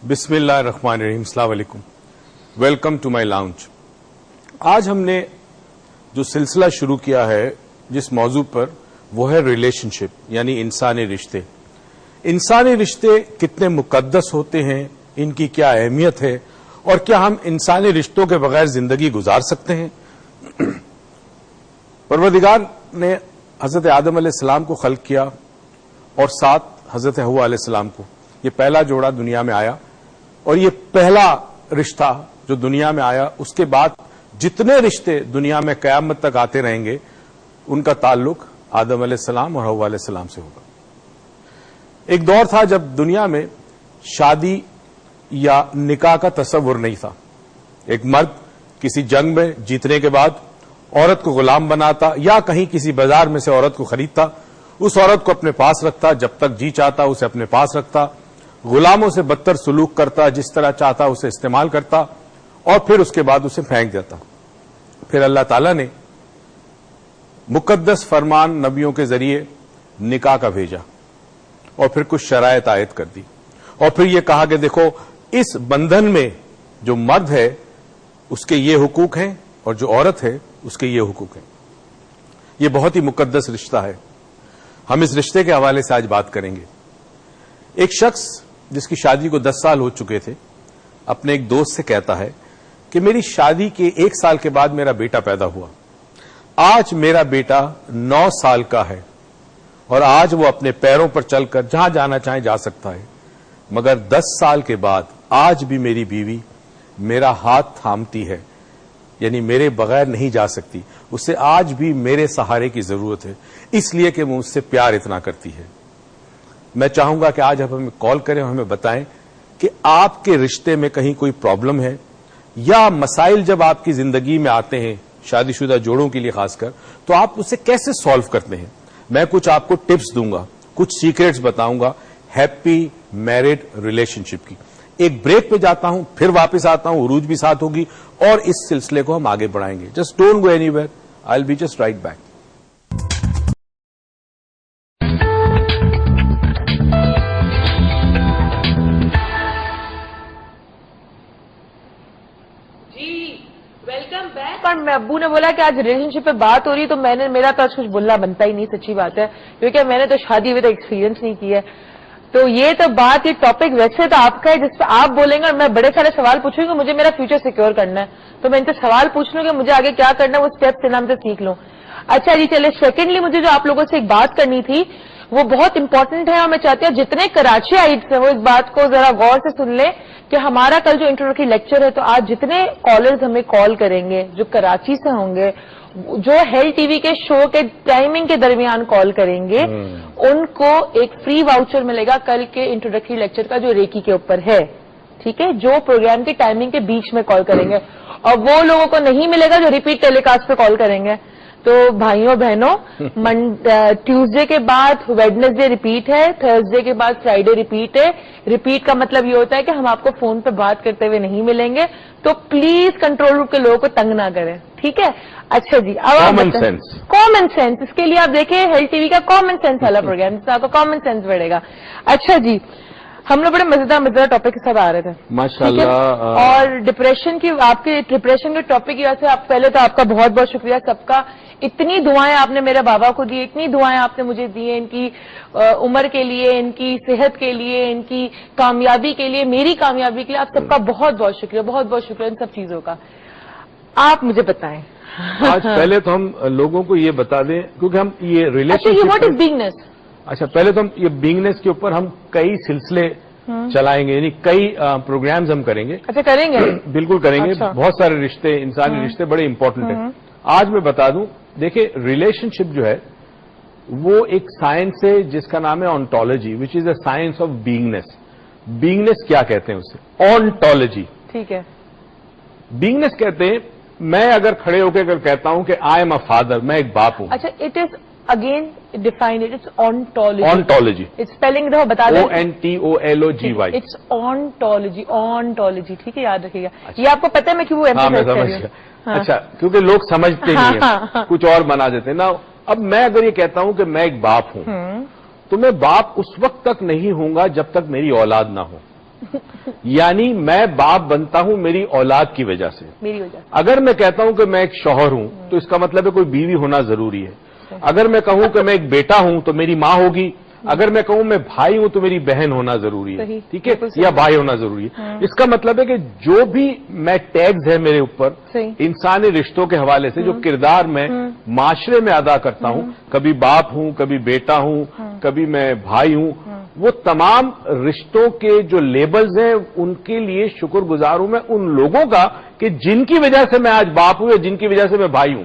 بسم اللہ الرحمن الرحیم. السلام علیکم. Welcome to my lounge. آج ہم نے جو سلسلہ شروع کیا ہے جس موضوع پر وہ ہے ریلیشن شپ یعنی انسانی رشتے. انسانی رشتے کتنے مقدس ہوتے ہیں, ان کی کیا اہمیت ہے, اور کیا ہم انسانی رشتوں کے بغیر زندگی گزار سکتے ہیں؟ پروردگار نے حضرت آدم علیہ السلام کو خلق کیا اور ساتھ حضرت حوا علیہ السلام کو. یہ پہلا جوڑا دنیا میں آیا اور یہ پہلا رشتہ جو دنیا میں آیا. اس کے بعد جتنے رشتے دنیا میں قیامت تک آتے رہیں گے ان کا تعلق آدم علیہ السلام اور حوا علیہ السلام سے ہوگا. ایک دور تھا جب دنیا میں شادی یا نکاح کا تصور نہیں تھا. ایک مرد کسی جنگ میں جیتنے کے بعد عورت کو غلام بناتا یا کہیں کسی بازار میں سے عورت کو خریدتا, اس عورت کو اپنے پاس رکھتا, جب تک جی چاہتا اسے اپنے پاس رکھتا, غلاموں سے بدتر سلوک کرتا, جس طرح چاہتا اسے استعمال کرتا, اور پھر اس کے بعد اسے پھینک دیتا. پھر اللہ تعالیٰ نے مقدس فرمان نبیوں کے ذریعے نکاح کا بھیجا اور پھر کچھ شرائط عائد کر دی, اور پھر یہ کہا کہ دیکھو اس بندھن میں جو مرد ہے اس کے یہ حقوق ہیں اور جو عورت ہے اس کے یہ حقوق ہیں. یہ بہت ہی مقدس رشتہ ہے. ہم اس رشتے کے حوالے سے آج بات کریں گے. ایک شخص جس کی شادی کو 10 سال ہو چکے تھے اپنے ایک دوست سے کہتا ہے کہ میری شادی کے 1 سال کے بعد میرا بیٹا پیدا ہوا. آج میرا بیٹا 9 سال کا ہے اور آج وہ اپنے پیروں پر چل کر جہاں جانا چاہے جا سکتا ہے, مگر 10 سال کے بعد آج بھی میری بیوی میرا ہاتھ تھامتی ہے, یعنی میرے بغیر نہیں جا سکتی. اسے آج بھی میرے سہارے کی ضرورت ہے, اس لیے کہ وہ مجھ سے پیار اتنا کرتی ہے. میں چاہوں گا کہ آج آپ ہمیں کال کریں اور ہمیں بتائیں کہ آپ کے رشتے میں کہیں کوئی پرابلم ہے یا مسائل جب آپ کی زندگی میں آتے ہیں شادی شدہ جوڑوں کے لیے خاص کر, تو آپ اسے کیسے سالو کرتے ہیں. میں کچھ آپ کو ٹپس دوں گا, کچھ سیکریٹس بتاؤں گا ہیپی میرڈ ریلیشن شپ کی. ایک بریک پہ جاتا ہوں, پھر واپس آتا ہوں, عروج بھی ساتھ ہوگی اور اس سلسلے کو ہم آگے بڑھائیں گے. Just don't go anywhere, I will be just right back. میں ابو نے بولا کہ آج ریلیشن شپ پہ بات ہو رہی ہے تو میرا تو آج کچھ بولنا بنتا ہی نہیں. سچی بات ہے, کیونکہ میں نے تو شادی ہوئے تو ایکسپیرینس نہیں کی ہے. تو یہ تو بات, یہ ٹاپک ویسے تو آپ کا ہے جس پہ آپ بولیں گے اور میں بڑے سارے سوال پوچھوں گی. مجھے میرا فیوچر سیکیور کرنا ہے تو میں ان سے سوال پوچھ لوں کہ مجھے آگے کیا کرنا ہے, وہ اسٹیپس نام سے سیکھ لوں. اچھا جی چلے. سیکنڈلی مجھے جو آپ لوگوں سے ایک بات کرنی تھی وہ بہت امپورٹنٹ ہے, اور میں چاہتی ہوں جتنے کراچی آئیٹس ہیں وہ اس بات کو ذرا غور سے سن لیں کہ ہمارا کل جو انٹروڈکٹری لیکچر ہے, تو آج جتنے کالرز ہمیں کال کریں گے جو کراچی سے ہوں گے, جو ہیل ٹی وی کے شو کے ٹائمنگ کے درمیان کال کریں گے, ان کو ایک فری واؤچر ملے گا کل کے انٹروڈکٹری لیکچر کا جو ریکی کے اوپر ہے. ٹھیک ہے, جو پروگرام کی ٹائمنگ کے بیچ میں کال کریں گے, اور وہ لوگوں کو نہیں ملے گا جو ریپیٹ ٹیلی کاسٹ پہ کال کریں گے. تو بھائیوں بہنوں, ٹیوزڈے کے بعد ویڈنسڈے ریپیٹ ہے, تھرسڈے کے بعد فرائیڈے ریپیٹ ہے. ریپیٹ کا مطلب یہ ہوتا ہے کہ ہم آپ کو فون پہ بات کرتے ہوئے نہیں ملیں گے, تو پلیز کنٹرول روم کے لوگوں کو تنگ نہ کریں. ٹھیک ہے. اچھا جی, کامن سینس, اس کے لیے آپ دیکھیں ہیل ٹی وی کا کامن سینس والا پروگرام جس سے آپ کو کامن سینس بڑھے گا. اچھا جی, ہم لوگ بڑے مزیدار ٹاپک کے ساتھ آ رہے تھے ماشاءاللہ, اور ڈپریشن کی, آپ کے ڈپریشن کے ٹاپک کی وجہ سے آپ پہلے تو آپ کا بہت بہت شکریہ سب کا. اتنی دعائیں آپ نے میرے بابا کو دی, اتنی دعائیں آپ نے مجھے دی ہیں ان کی عمر کے لیے, ان کی صحت کے لیے, ان کی کامیابی کے لیے, میری کامیابی کے لیے. آپ سب کا بہت بہت شکریہ, بہت بہت شکریہ ان سب چیزوں کا. آپ مجھے بتائیں. آج پہلے تو ہم لوگوں کو یہ بتا دیں کیونکہ ہم یہ ریلیشن واٹ از بینگنس. اچھا, پہلے تو ہم یہ بینگنس کے اوپر ہم کئی سلسلے چلائیں گے, یعنی کئی پروگرامز ہم کریں گے. اچھا کریں گے, بالکل کریں گے. بہت سارے رشتے, انسانی رشتے بڑے امپورٹنٹ ہیں. آج میں بتا دوں, دیکھیں ریلیشن شپ جو ہے وہ ایک سائنس ہے جس کا نام ہے ontology, which is a science of beingness. Beingness کیا کہتے ہیں اسے؟ آنٹولوجی. ٹھیک ہے. بینگنس کہتے ہیں, میں اگر کھڑے ہو کے اگر کہتا ہوں کہ آئی ایم اے فادر, میں ایک باپ ہوں. اچھا, it is again defined, it's ontology. Ontology spelling دیکھو بتا دیں, ONTOLOGY. It's ontology. آنٹولوجی, ٹھیک ہے, یاد رکھیے گا. یہ آپ کو پتہ ہے میں کیوں ایمفیسائز کر رہی ہوں. اچھا, کیونکہ لوگ سمجھتے نہیں ہیں, کچھ اور بنا دیتے ہیں نا. اب میں اگر یہ کہتا ہوں کہ میں ایک باپ ہوں, تو میں باپ اس وقت تک نہیں ہوں گا جب تک میری اولاد نہ ہو. یعنی میں باپ بنتا ہوں میری اولاد کی وجہ سے. میری وجہ سے. اگر میں کہتا ہوں کہ میں ایک شوہر ہوں تو اس کا مطلب ہے کوئی بیوی ہونا ضروری ہے. اگر میں کہوں کہ میں ایک بیٹا ہوں تو میری ماں ہوگی. اگر میں کہوں میں بھائی ہوں تو میری بہن ہونا ضروری ہے. ٹھیک ہے, یا بھائی ہونا ضروری ہے. اس کا مطلب ہے کہ جو بھی میں ٹیگز ہے میرے اوپر انسانی رشتوں کے حوالے سے جو کردار میں معاشرے میں ادا کرتا ہوں, کبھی باپ ہوں, کبھی بیٹا ہوں, کبھی میں بھائی ہوں, وہ تمام رشتوں کے جو لیبلز ہیں ان کے لیے شکر گزار ہوں میں ان لوگوں کا کہ جن کی وجہ سے میں آج باپ ہوں یا جن کی وجہ سے میں بھائی ہوں.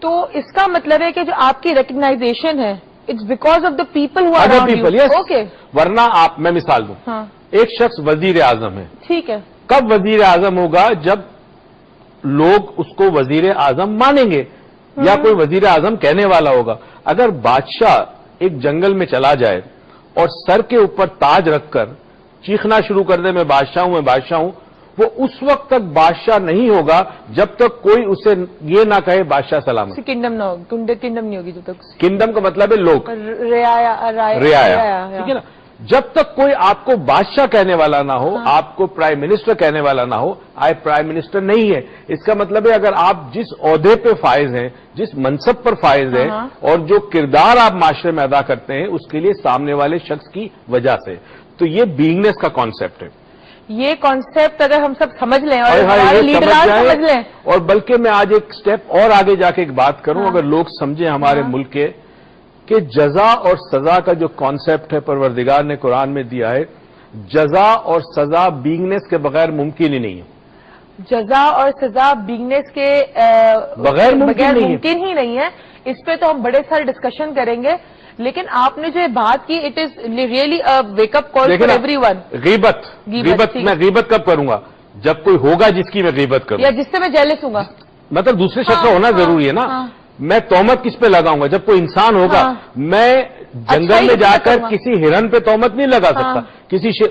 تو اس کا مطلب ہے کہ جو آپ کی ریکگنائزیشن ہے it's because of the people who are around you. Okay, ورنہ آپ, میں مثال دوں, ایک شخص وزیر اعظم ہے. ٹھیک ہے. کب وزیر اعظم ہوگا؟ جب لوگ اس کو وزیر اعظم مانیں گے یا کوئی وزیر اعظم کہنے والا ہوگا. اگر بادشاہ ایک جنگل میں چلا جائے اور سر کے اوپر تاج رکھ کر چیخنا شروع کر دے میں بادشاہ ہوں, میں بادشاہ ہوں, وہ اس وقت تک بادشاہ نہیں ہوگا جب تک کوئی اسے یہ نہ کہے بادشاہ سلامت. کنڈم نہ ہوگی, کنڈم نہیں ہوگی جب تک. کنڈم کا مطلب ہے لوگ, رعایا, ٹھیک ہے نا. جب تک کوئی آپ کو بادشاہ کہنے والا نہ ہو, آپ کو پرائم منسٹر کہنے والا نہ ہو, آپ پرائم منسٹر نہیں ہے. اس کا مطلب ہے اگر آپ جس عہدے پہ فائز ہیں, جس منصب پر فائز ہیں اور جو کردار آپ معاشرے میں ادا کرتے ہیں اس کے لیے سامنے والے شخص کی وجہ سے. تو یہ بینگنیس کا کانسیپٹ ہے. یہ کانسیپٹ اگر ہم سب سمجھ لیں اور سمجھ لیں, اور بلکہ میں آج ایک سٹیپ اور آگے جا کے ایک بات کروں, اگر لوگ سمجھیں ہمارے ملک کے کہ جزا اور سزا کا جو کانسیپٹ ہے پروردگار نے قرآن میں دیا ہے, جزا اور سزا بینگنیس کے بغیر ممکن ہی نہیں ہے. جزا اور سزا بینگنیس کے بغیر ممکن ہی نہیں ہے. اس پہ تو ہم بڑے سارے ڈسکشن کریں گے, لیکن آپ نے جو بات کی it is really wake up call for every one. غیبت میں غیبت کب کروں گا؟ جب کوئی ہوگا جس کی میں غیبت کروں, یا جس سے میں جیلس ہوں گا. مطلب دوسرے شخص کا ہونا ضروری ہے نا. میں تہمت کس پہ لگاؤں گا؟ جب کوئی انسان ہوگا. میں جنگل میں جا کر کسی ہرن پہ تہمت نہیں لگا سکتا,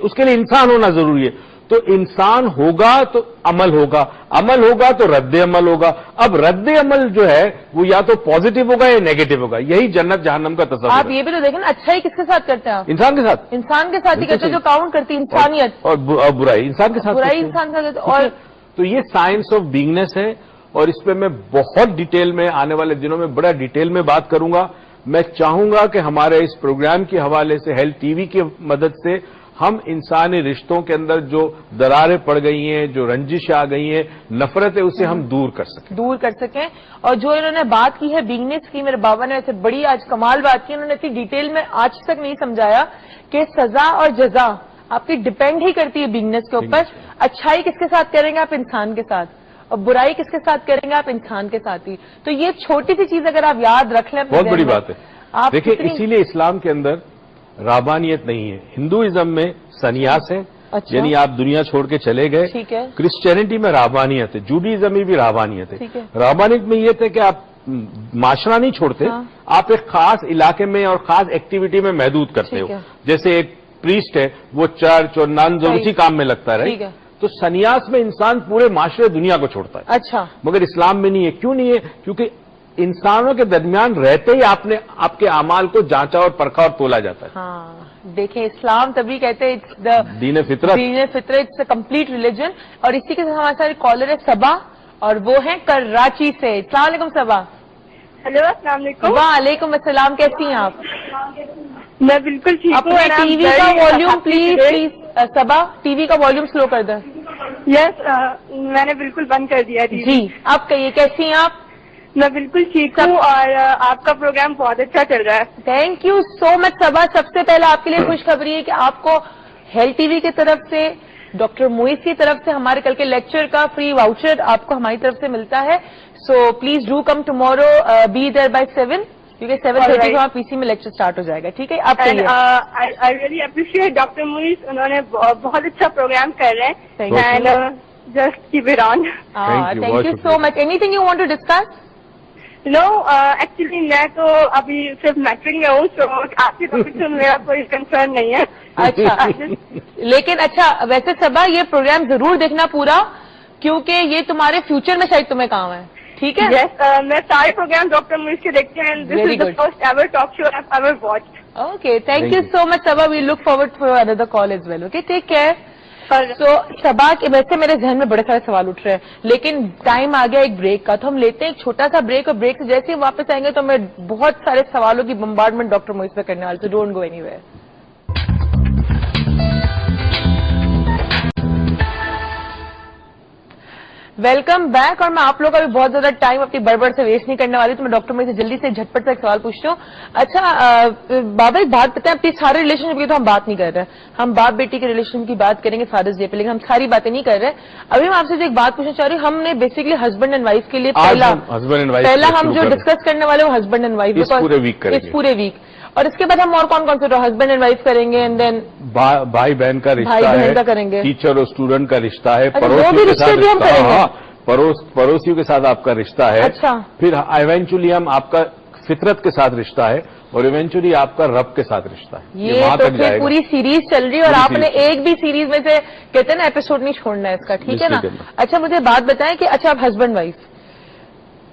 اس کے لیے انسان ہونا ضروری ہے. تو انسان ہوگا تو عمل ہوگا, عمل ہوگا تو رد عمل ہوگا. اب رد عمل جو ہے وہ یا تو پازیٹو ہوگا یا نیگیٹو ہوگا. یہی جنت جہنم کا تصور. آپ یہ بھی تو دیکھیں نا, اچھائی کس کے ساتھ کرتے ہیں آپ؟ انسان کے ساتھ. انسان کے ساتھ ہی کرتے ہیں جو کاؤنٹ کرتی ہے انسانیت, اور برائی انسان کے ساتھ. برائی انسان کا. اور تو یہ سائنس آف بینگنیس ہے, اور اس پہ میں بہت ڈیٹیل میں آنے والے دنوں میں بڑا ڈیٹیل میں بات کروں گا. میں چاہوں گا کہ ہمارے اس پروگرام کے حوالے سے ہیلتھ ٹی وی کی مدد سے ہم انسانی رشتوں کے اندر جو دراریں پڑ گئی ہیں, جو رنجش آ گئی ہیں, نفرت ہے, اسے ہم دور کر سکیں. اور جو انہوں نے بات کی ہے بینگنیس کی, میرے بابا نے ایسے بڑی آج کمال بات کی, انہوں نے اتنی ڈیٹیل میں آج تک نہیں سمجھایا کہ سزا اور جزا آپ کی ڈپینڈ ہی کرتی ہے بینگنیس کے اوپر. اچھائی کس کے ساتھ کریں گے آپ؟ انسان کے ساتھ. اور برائی کس کے ساتھ کریں گے آپ؟ انسان کے ساتھ ہی. تو یہ چھوٹی سی چیز اگر آپ یاد رکھ لیں, بہت بڑی بات ہے. دیکھیں اسی لیے اسلام کے اندر رابانیت نہیں ہے. ہندوازم میں سنیاس ہے, یعنی آپ دنیا چھوڑ کے چلے گئے. کرسچینٹی میں رابانیت ہے, جوڈیزم میں بھی رابانیت ہے. رابانیت میں یہ تھا کہ آپ معاشرہ نہیں چھوڑتے, آپ ایک خاص علاقے میں اور خاص ایکٹیویٹی میں محدود کرتے ہو. جیسے ایک پریسٹ ہے وہ چرچ اور ننز اور اسی کام میں لگتا ہے. تو سنیاس میں انسان پورے معاشرے دنیا کو چھوڑتا ہے. اچھا, مگر اسلام میں نہیں ہے. کیوں نہیں ہے؟ کیونکہ انسانوں کے درمیان رہتے ہی آپ کے اعمال کو جانچا اور پرکھا اور تولا جاتا ہے. ہاں دیکھیں, اسلام تبھی کہتے ہیں دین فطرت. دین فطرت اٹس اے کمپلیٹ ریلیجن. اور اسی کے ساتھ ہمارے سارے کالر ہے صبا, اور وہ ہیں کراچی سے. السلام علیکم صبا. ہیلو, السلام علیکم. وعلیکم السلام, کیسی ہیں آپ؟ میں بالکل ٹھیک ہوں. اپنے ٹی وی کا volume please Saba, T V کا والیوم سلو کر دیں. یس, میں نے بالکل بند کر دیا. جی آپ کہیے کیسی ہیں آپ؟ میں بالکل ٹھیک ہوں, اور آپ کا پروگرام بہت اچھا چل رہا ہے. تھینک یو سو مچ صبا. سب سے پہلے آپ کے لیے خوشخبری ہے کہ آپ کو ہیلتھ ٹی وی کی طرف سے, ڈاکٹر موئز کی طرف سے ہمارے کل کے لیکچر کا فری واؤچر آپ کو ہماری طرف سے ملتا ہے. So please do come tomorrow, be there by 7, کیونکہ 7:30 کو پی سی میں لیکچر اسٹارٹ ہو جائے گا. ٹھیک ہے, آپ I really appreciate doctor Moiz, انہوں نے بہت اچھا پروگرام کر رہے ہیں. And just keep it on. Thank you so much. Anything you want to discuss? No, actually میں تو ابھی صرف میٹرک میں ہوں, تو آپ کی ٹاپک سے میرا کوئی کنسرن نہیں ہے. اچھا, لیکن اچھا ویسے صبا یہ پروگرام ضرور دیکھنا پورا, کیونکہ یہ تمہارے فیوچر میں شاید تمہیں کام ہے. ٹھیک ہے. میں سارے پروگرام ڈاکٹر موئز کے دیکھتی ہوں. This is the first ever talk show I ever watched. Okay, thank you so much Saba. We look forward for another call as well. Okay, take care. So Saba کے ویسے میرے ذہن میں بڑے سارے سوال اٹھ رہے ہیں, لیکن ٹائم آ گیا ایک بریک کا, تو ہم لیتے ہیں ایک چھوٹا سا بریک, اور بریک سے جیسے ہی واپس آئیں گے تو میں بہت سارے سوالوں کی بمبارڈمنٹ ڈاکٹر موئز پہ کرنے والے. Don't go any where. Welcome back. اور میں آپ لوگوں کا بھی بہت زیادہ ٹائم اپنی بڑبڑ سے ویسٹ نہیں کرنے والی, تو میں ڈاکٹر موئز سے جلدی سے جھٹپٹ سے ایک سوال پوچھتا ہوں. اچھا بابا, ایک بات بتائیں, اپنی سارے ریلیشن شپ کی تو ہم بات نہیں کر رہے, ہم باپ بیٹی کے ریلیشن کی بات کریں گے فادرز ڈے پہ, لیکن ہم ساری باتیں نہیں کر رہے. ابھی میں آپ سے ایک بات پوچھنا چاہ رہی ہوں. ہم نے بیسکلی ہسبینڈ اینڈ وائف کے لیے پہلا ہم جو ڈسکس کرنے والے وہ ہسبینڈ اینڈ وائف اس پورے ویک, اور اس کے بعد ہم اور کون کون سے ہسبینڈ اینڈ وائف کریں گے, اینڈ دین بھائی بہن کا رشتہ ہے, کریں گے, ٹیچر اور اسٹوڈنٹ کا رشتہ ہے, پڑوسیوں کے ساتھ آپ کا رشتہ ہے. اچھا, پھر ایونچولی ہم آپ کا فطرت کے ساتھ رشتہ ہے, اور ایونچولی آپ کا رب کے ساتھ رشتہ ہے. یہ تو پھر پوری سیریز چل رہی ہے, اور آپ نے ایک بھی سیریز میں سے کہتے ہیں نا ایپیسوڈ نہیں چھوڑنا ہے اس کا, ٹھیک ہے نا. اچھا مجھے بات بتائیں کہ اچھا آپ ہسبینڈ وائف,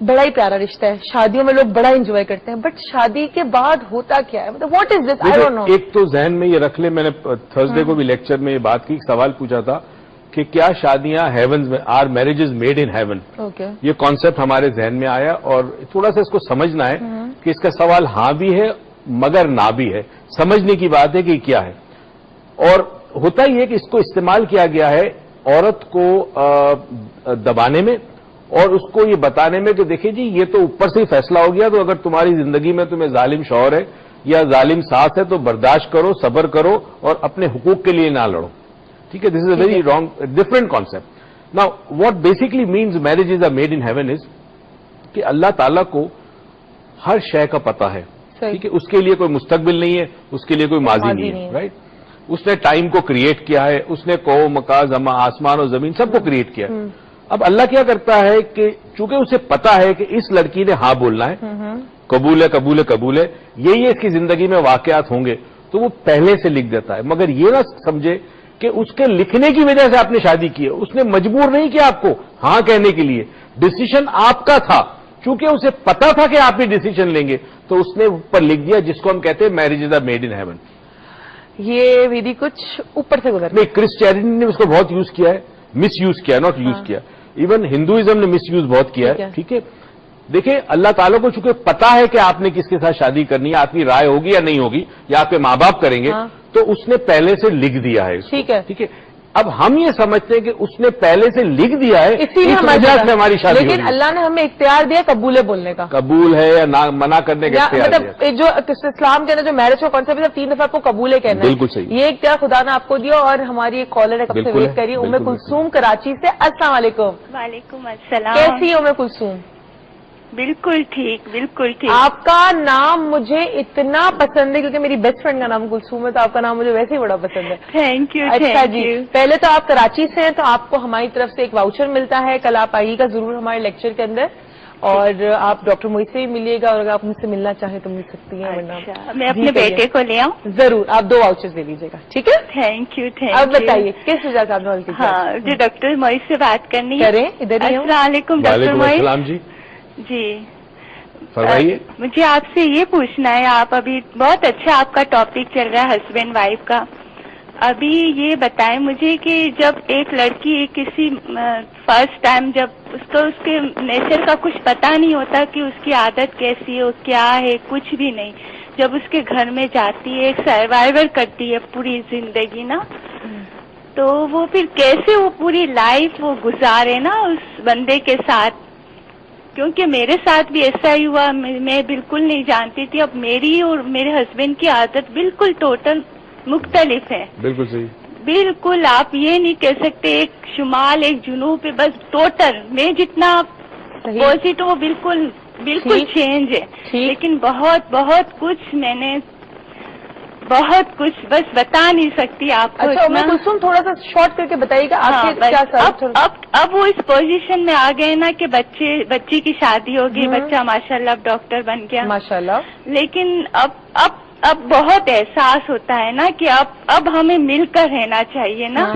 بڑا ہی پیارا رشتہ ہے, شادیوں میں لوگ بڑا انجوائے کرتے ہیں, بٹ شادی کے بعد ہوتا کیا ہے, مطلب what is this, I don't know. ایک تو ذہن میں یہ رکھ لیں, میں نے تھرسڈے کو بھی لیکچر میں یہ بات کی, سوال پوچھا تھا کہ کیا شادیاں ہیونز میں, are marriages made in heaven. یہ کانسیپٹ ہمارے ذہن میں آیا, اور تھوڑا سا اس کو سمجھنا ہے کہ اس کا سوال ہاں بھی ہے مگر نہ بھی ہے. سمجھنے کی بات ہے کہ کیا ہے, اور ہوتا ہی ہے کہ اس کو استعمال کیا گیا ہے عورت کو دبانے میں, اور اس کو یہ بتانے میں کہ دیکھیں جی یہ تو اوپر سے ہی فیصلہ ہو گیا, تو اگر تمہاری زندگی میں تمہیں ظالم شوہر ہے یا ظالم ساس ہے تو برداشت کرو, صبر کرو, اور اپنے حقوق کے لیے نہ لڑو. ٹھیک ہے, this is a very wrong different concept. Now what basically means marriage is a made in heaven is کہ اللہ تعالیٰ کو ہر شے کا پتہ ہے. ٹھیک ہے, اس کے لیے کوئی مستقبل نہیں ہے, اس کے لیے کوئی ماضی نہیں ہے, رائٹ. اس نے ٹائم کو کریٹ کیا ہے, اس نے کو مکا زما آسمان اور زمین سب کو کریٹ کیا ہے. اب اللہ کیا کرتا ہے کہ چونکہ اسے پتا ہے کہ اس لڑکی نے ہاں بولنا ہے, قبول ہے قبول ہے قبول ہے, یہی اس کی زندگی میں واقعات ہوں گے, تو وہ پہلے سے لکھ دیتا ہے. مگر یہ نہ سمجھے کہ اس کے لکھنے کی وجہ سے آپ نے شادی کی ہے, اس نے مجبور نہیں کیا آپ کو ہاں کہنے کے لیے, ڈسیشن آپ کا تھا. چونکہ اسے پتا تھا کہ آپ یہ ڈسیشن لیں گے تو اس نے اوپر لکھ دیا, جس کو ہم کہتے ہیں marriage is a made in heaven. یہ ویدی کچھ اوپر سے گزر نہیں, کرسچینٹی نے اس کو بہت یوز کیا ہے, مس یوز کیا, ناٹ یوز کیا. ایون ہندوازم نے مس یوز بہت کیا ہے. ٹھیک ہے, دیکھیں اللہ تعالیٰ کو چونکہ پتا ہے کہ آپ نے کس کے ساتھ شادی کرنی ہے, آپ کی رائے ہوگی یا نہیں ہوگی, یا آپ کے ماں باپ کریں گے, تو اس نے پہلے سے لکھ دیا ہے. ٹھیک ہے, ٹھیک ہے. اب ہم یہ سمجھتے ہیں کہ اس نے پہلے سے لکھ دیا ہے, اسی لیے ہماری شادی, لیکن اللہ نے ہمیں اختیار دیا قبول بولنے کا, قبول ہے یا منع کرنے کا اختیار دیا. مطلب جو اسلام کے اندر جو میرج کا کانسیپٹ ہے 3 دفعہ آپ کو قبول ہے کہنا ہے. بالکل صحیح, یہ اختیار خدا نے آپ کو دیا. اور ہماری ایک کالر ہے, کب سے ویٹ کریے, ام کلثوم کراچی سے. السلام علیکم. وعلیکم السلام. کیسی ام کلثوم؟ بالکل ٹھیک, بالکل ٹھیک. آپ کا نام مجھے اتنا پسند ہے کیونکہ میری بیسٹ فرینڈ کا نام کلثوم ہے, تو آپ کا نام مجھے ویسے ہی بڑا پسند ہے. Thank you. اچھا جی, پہلے تو آپ کراچی سے ہیں, تو آپ کو ہماری طرف سے ایک واؤچر ملتا ہے, کل آپ آئیے گا ضرور ہمارے لیکچر کے اندر, اور آپ ڈاکٹر موئز سے بھی ملیے گا, اور اگر آپ مجھ سے ملنا چاہیں تو مل سکتی ہیں. میں اپنے بیٹے کو لے آؤں؟ ضرور, آپ 2 واؤچر دے دیجیے گا. ٹھیک ہے, تھینک یو. اب بتائیے کس وجہ سے آپ نے ہاں جی ڈاکٹر موئز سے بات کرنی ہے. کریں, ادھر ہی. السلام علیکم ڈاکٹر موئز. السلام جی. جی فرمائیے. مجھے آپ سے یہ پوچھنا ہے, آپ ابھی بہت اچھا آپ کا ٹاپک چل رہا ہے ہسبینڈ وائف کا. ابھی یہ بتائیں مجھے کہ جب ایک لڑکی کسی فرسٹ ٹائم جب اس کو اس کے نیچر کا کچھ پتا نہیں ہوتا کہ اس کی عادت کیسی ہے, کیا ہے, کچھ بھی نہیں, جب اس کے گھر میں جاتی ہے, ایک سروائیور کرتی ہے پوری زندگی نا, تو وہ پھر کیسے وہ پوری لائف وہ گزارے نا اس بندے کے ساتھ. کیونکہ میرے ساتھ بھی ایسا ہی ہوا, میں بالکل نہیں جانتی تھی. اب میری اور میرے ہسبینڈ کی عادت بالکل ٹوٹل مختلف ہے. بالکل صحیح, بالکل. آپ یہ نہیں کہہ سکتے ایک شمال ایک جنوب پہ, بس ٹوٹل میں جتنا پوزیٹ ہوں وہ بالکل بالکل چینج ہے. لیکن بہت بہت کچھ میں نے بہت کچھ بس بتا نہیں سکتی آپ کو. کلثوم تھوڑا سا شارٹ کر کے بتائیے گا آپ کیا. اب وہ اس پوزیشن میں آ گئے نا کہ بچی کی شادی ہوگی, بچہ ماشاءاللہ اب ڈاکٹر بن گیا ماشاءاللہ, لیکن اب بہت احساس ہوتا ہے نا کہ اب ہمیں مل کر رہنا چاہیے نا.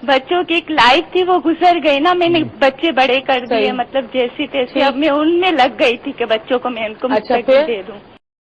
بچوں کی ایک لائف تھی وہ گزر گئی نا، میں نے بچے بڑے کر دیے، صحیح. مطلب جیسی تیسی اب میں ان میں لگ گئی تھی کہ بچوں کو میں ان کو اچھا، مستقبل پھر؟ دے دوں.